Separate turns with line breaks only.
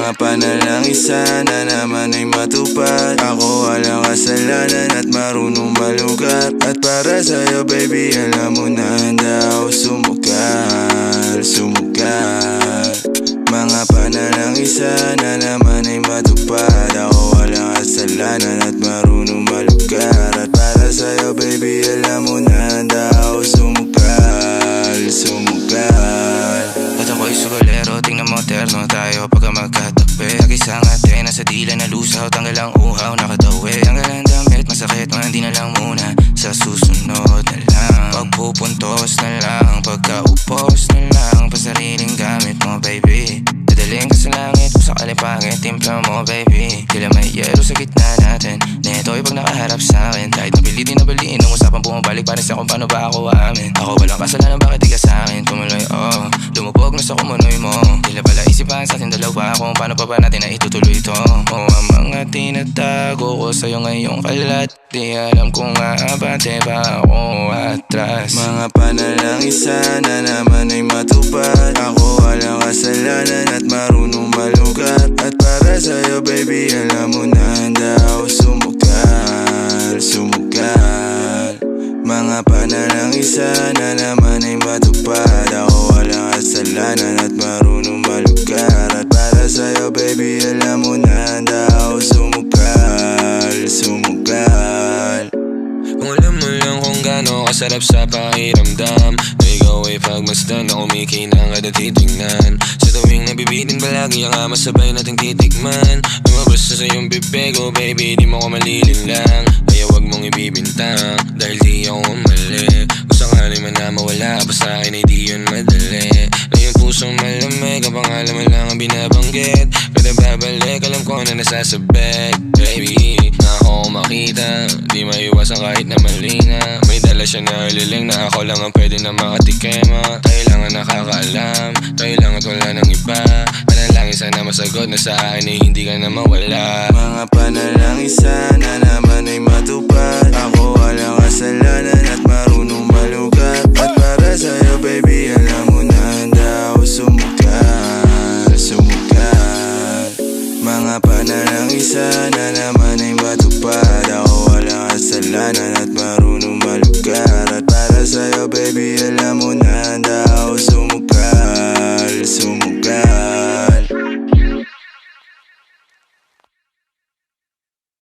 Mga panalangin sana naman ay matupad. Ako walang kasalanan at marunong malugat. At para sa'yo baby alam mo na handa ako sumugal, sumugal. Mga panalangin sana naman ay matupad. Ako walang kasalanan at marunong malugar. At para sa'yo baby alam mo na handa ako sumugal, sumugal.
At ako'y sugalero, tingnan mo terno tayo pagka magkatabi. Nag-isang ate, nasa dila na lusaw, tanggal ang uhaw, nakatawi. Tanggal ang damit, masakit, mga hindi na lang muna. Sa susunod na lang, pagpupuntos na lang, pagkaupos na lang, pasariling gamit mo baby. Dadaling ka sa langit, kung sakali pangit, timpla mo baby. Tila may yelo sa gitna natin, neto'y pag nakaharap sa'kin. Kahit napilitin na baliin, ang usapang bumabalik, para sa kung paano ba ako amin. Ako walang kasalanan, bakit di ka sa'kin tumuloy, oh. Lumubog na sa kumunoy mo, tila pala isipan sa ating dalawa kung paano pa ba natin na itutuloy ito. Oh, ang mga tinatago ko sa'yo ngayong kalat, di alam kung aabante ba ako atras.
Mga panalangin sana naman ay matupad. Ako walang kasalanan at marunong malugat. At para sa'yo baby alam mo na handa ako sumugal, sumugal. Mga panalangin sana naman ay matupad. Ako walang kasalanan at marunong malugar. At para sa'yo baby alam mo na handa ako sumugal, sumugal.
Kung alam mo lang kung gaano kasarap sa pakiramdam na ikaw ay pagmasdan na kumikinang at titignan. Sa tuwing nabibitin palagi ang masabay nating titikman. Lumabas na sa iyong bibig, oh baby di mo ko malilinlang. Kaya wag mong ibibintang dahil di ako mali. Kung sakali man na mawala pa sa akin ay di yun madali. Na yung pusong malamig, ang pangalan mo lang ang binabanggit. Pero babalik, alam ko na nasasabit baby. Na ako makita, di maiwasan kahit na mali na. May dala siya na liling na ako lang ang pwede na makatikema. Tayo lang ang nakakaalam, tayo lang at wala ng iba. Panalangin sana masagot na sa akin ay hindi ka na mawala.
Mga panalangin sana naman ay matupad. Ako walang kasalanan at marunong malugat. At para sa'yo baby alam mo na handa ako sumugal, sumugal. Mga panalangin sana naman ay matupad. Ako walang kasalanan at marunong malugar. At para sa'yo baby alam mo na handa ako sumugal, sumugal.